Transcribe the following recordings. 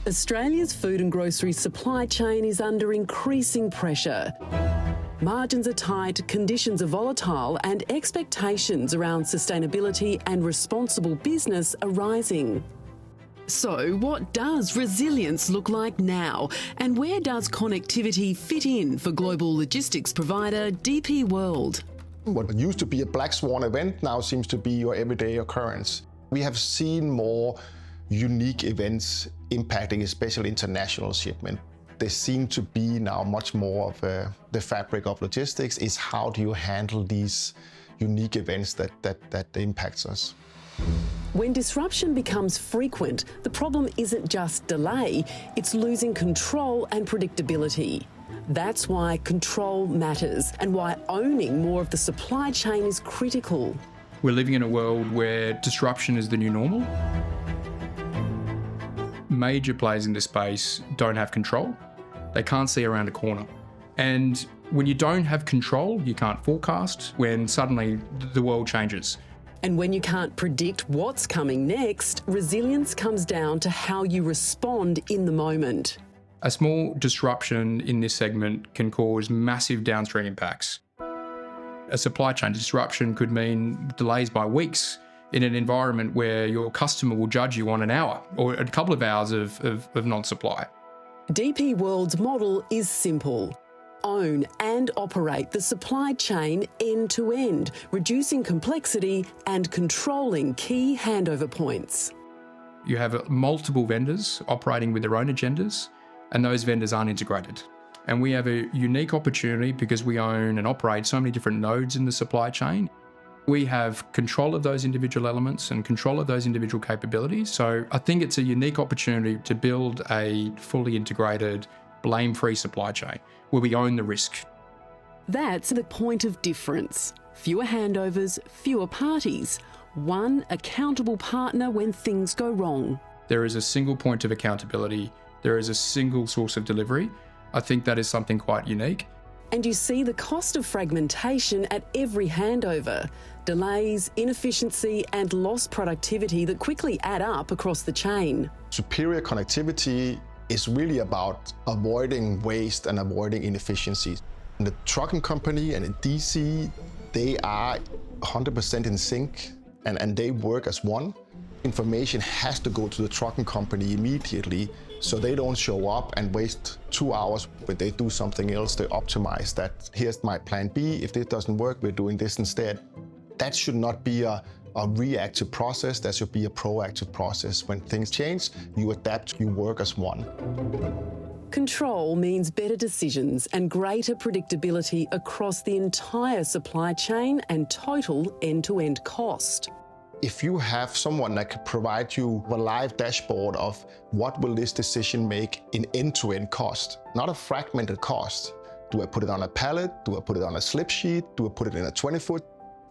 Australia's food and grocery supply chain is under increasing pressure. Margins are tight, conditions are volatile, and expectations around sustainability and responsible business are rising. So, what does resilience look like now? And where does connectivity fit in for global logistics provider DP World? What used to be a black swan event now seems to be your everyday occurrence. We have seen more unique events impacting especially international shipment. They seem to be now much more of the fabric of logistics is how do you handle these unique events that impacts us. When disruption becomes frequent, the problem isn't just delay, it's losing control and predictability. That's why control matters and why owning more of the supply chain is critical. We're living in a world where disruption is the new normal. Major players in this space don't have control. They can't see around a corner. And when you don't have control, you can't forecast when suddenly the world changes. And when you can't predict what's coming next, resilience comes down to how you respond in the moment. A small disruption in this segment can cause massive downstream impacts. A supply chain disruption could mean delays by weeks in an environment where your customer will judge you on an hour or a couple of hours of non-supply. DP World's model is simple. Own and operate the supply chain end-to-end, reducing complexity and controlling key handover points. You have multiple vendors operating with their own agendas, and those vendors aren't integrated. And we have a unique opportunity because we own and operate so many different nodes in the supply chain. We have control of those individual elements and control of those individual capabilities. So I think it's a unique opportunity to build a fully integrated, blame-free supply chain where we own the risk. That's the point of difference. Fewer handovers, fewer parties. One accountable partner when things go wrong. There is a single point of accountability. There is a single source of delivery. I think that is something quite unique. And you see the cost of fragmentation at every handover. Delays, inefficiency and lost productivity that quickly add up across the chain. Superior connectivity is really about avoiding waste and avoiding inefficiencies. And the trucking company and the DC, they are 100% in sync and they work as one. Information has to go to the trucking company immediately so they don't show up and waste 2 hours when they do something else. They optimize that. Here's my plan B. If this doesn't work, we're doing this instead. That should not be a reactive process. That should be a proactive process. When things change, you adapt, you work as one. Control means better decisions and greater predictability across the entire supply chain and total end-to-end cost. If you have someone that can provide you a live dashboard of what will this decision make in end-to-end cost, not a fragmented cost. Do I put it on a pallet? Do I put it on a slip sheet? Do I put it in a 20-foot?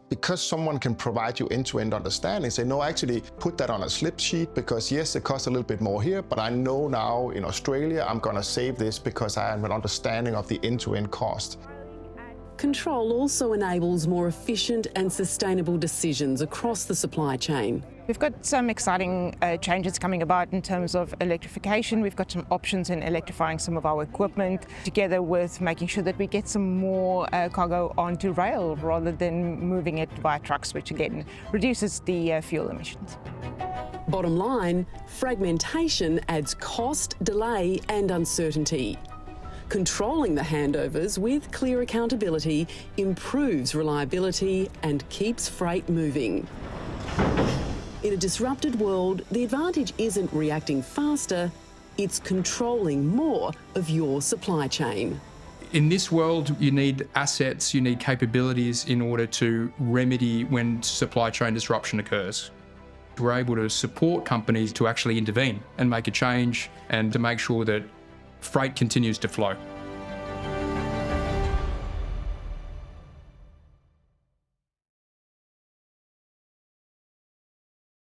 Because someone can provide you end-to-end understanding, say, no, actually put that on a slip sheet because yes, it costs a little bit more here, but I know now in Australia, I'm gonna save this because I have an understanding of the end-to-end cost. Control also enables more efficient and sustainable decisions across the supply chain. We've got some exciting changes coming about in terms of electrification. We've got some options in electrifying some of our equipment, together with making sure that we get some more cargo onto rail rather than moving it via trucks, which again reduces the fuel emissions. Bottom line, fragmentation adds cost, delay and uncertainty. Controlling the handovers with clear accountability improves reliability and keeps freight moving. In a disrupted world, the advantage isn't reacting faster, it's controlling more of your supply chain. In this world, you need assets, you need capabilities in order to remedy when supply chain disruption occurs. We're able to support companies to actually intervene and make a change and to make sure that freight continues to flow.